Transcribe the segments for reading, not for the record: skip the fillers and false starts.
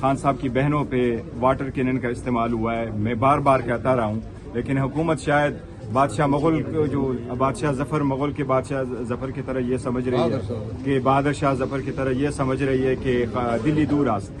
خان صاحب کی بہنوں پہ واٹر کینن کا استعمال ہوا ہے. میں بار بار کہتا رہا ہوں، لیکن حکومت شاید بادشاہ مغل جو بادشاہ ظفر مغل کے بادشاہ ظفر کی طرح یہ سمجھ رہی ہے کہ بہادر شاہ ظفر کی طرح یہ سمجھ رہی ہے کہ دلی دور راست.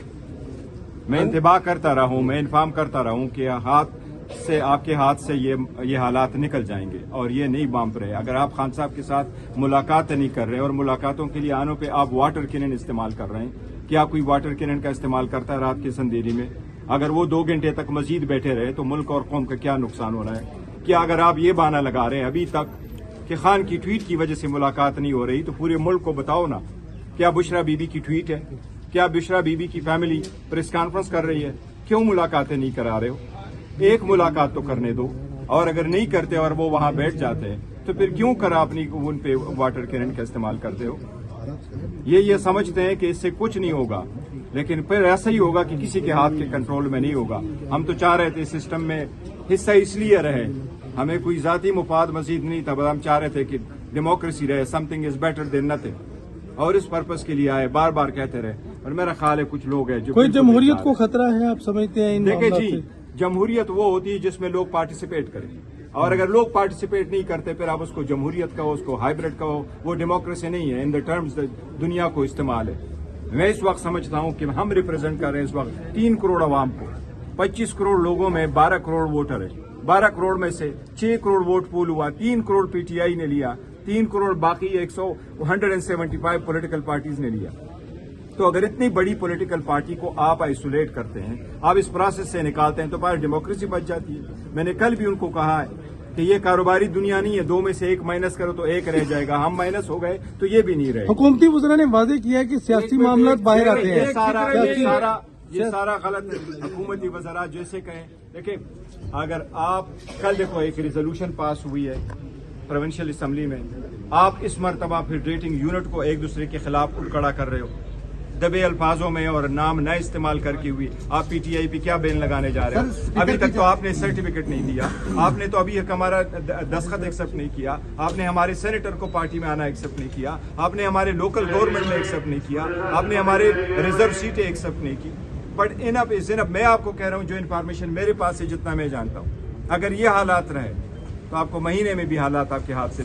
میں انتباہ کرتا رہا ہوں، میں انفارم کرتا رہا ہوں کہ آپ کے ہاتھ سے یہ حالات نکل جائیں گے اور یہ نہیں بانپ رہے. اگر آپ خان صاحب کے ساتھ ملاقات نہیں کر رہے اور ملاقاتوں کے لیے آنوں پہ آپ واٹر کینن استعمال کر رہے ہیں، کیا کوئی واٹر کینن کا استعمال کرتا ہے رات کی اندھیری میں؟ اگر وہ 2 گھنٹے تک مزید بیٹھے رہے تو ملک اور قوم کا کیا نقصان ہو رہا ہے؟ کیا اگر آپ یہ بہانہ لگا رہے ہیں ابھی تک کہ خان کی ٹویٹ کی وجہ سے ملاقات نہیں ہو رہی، تو پورے ملک کو بتاؤ نا، کیا بشرا بی بی کی ٹویٹ ہے؟ کیا بشرا بی بی کی فیملی پریس کانفرنس کر رہی ہے؟ کیوں ملاقاتیں نہیں کرا رہے ہو؟ ایک ملاقات تو کرنے دو. اور اگر نہیں کرتے اور وہ وہاں بیٹھ جاتے ہیں تو پھر کیوں کر اپنی ان پہ واٹر کینن کا استعمال کرتے ہو؟ یہ سمجھتے ہیں کہ اس سے کچھ نہیں ہوگا، لیکن پھر ایسا ہی ہوگا کہ کسی کے ہاتھ کے کنٹرول میں نہیں ہوگا. ہم تو چاہ رہے تھے سسٹم میں حصہ اس لیے رہے، ہمیں کوئی ذاتی مفاد مزید نہیں تھا، بس ہم چاہ رہے تھے کہ ڈیموکریسی رہے، some thing is better than nothing, اور اس پرپز کے لیے آئے، بار بار کہتے رہے. اور میرا خیال ہے کچھ لوگ ہیں جو کوئی جمہوریت کو خطرہ ہے آپ سمجھتے ہیں؟ دیکھیں جی، جمہوریت وہ ہوتی ہے جس میں لوگ پارٹیسپیٹ کریں، اور اگر لوگ پارٹیسپیٹ نہیں کرتے پھر آپ اس کو جمہوریت کہو، اس کو ہائیبرڈ کہو، وہ ڈیموکریسی نہیں ہے. ان دا ٹرمز دنیا کو استعمال ہے. میں اس وقت سمجھتا ہوں کہ ہم ریپرزینٹ کر رہے ہیں اس وقت 3 کروڑ عوام کو. 25 کروڑ لوگوں میں 12 کروڑ ووٹر ہے. 12 کروڑ میں سے 6 کروڑ ووٹ پول ہوا، 3 کروڑ پی ٹی آئی نے لیا، 3 کروڑ باقی 175 پولیٹیکل پارٹیز نے لیا. تو اگر اتنی بڑی پولیٹیکل پارٹی کو آپ آئسولیٹ کرتے ہیں، آپ اس پروسیس سے نکالتے ہیں، تو پھر ڈیموکریسی بچ جاتی ہے. میں نے کل بھی ان کو کہا ہے کہ یہ کاروباری دنیا نہیں ہے، 2 میں سے 1 مائنس کرو تو 1 رہ جائے گا. ہم مائنس ہو گئے تو یہ بھی نہیں رہے. حکومتی وزراء نے واضح کیا ہے کہ سیاسی معاملات باہر آتے ہیں. یہ سارا غلط ہے. حکومتی وزراء جیسے کہیں، دیکھیں اگر آپ کل دیکھو ایک ریزولوشن پاس ہوئی ہے پروونشل اسمبلی میں، آپ اس مرتبہ پھر ریٹنگ یونٹ کو ایک دوسرے کے خلاف اٹھ کر رہے ہو، دبے الفاظوں میں اور نام نہ استعمال کر کے ہوئی. آپ پی ٹی آئی پہ کیا بین لگانے جا رہے ہو؟ ابھی تک تو آپ نے سرٹیفکیٹ نہیں دیا، آپ نے تو ابھی ہمارا دستخط ایکسپٹ نہیں کیا، آپ نے ہمارے سینیٹر کو پارٹی میں آنا ایکسپٹ نہیں کیا، آپ نے ہمارے لوکل گورنمنٹ میں ایکسپٹ نہیں کیا، آپ نے ہمارے ریزرو سیٹیں ایکسپٹ نہیں کی. بٹ انف از انف. میں آپ کو کہہ رہا ہوں جو انفارمیشن میرے پاس ہے، جتنا میں جانتا ہوں، اگر یہ حالات رہے تو آپ کو مہینے میں بھی حالات آپ کے ہاتھ سے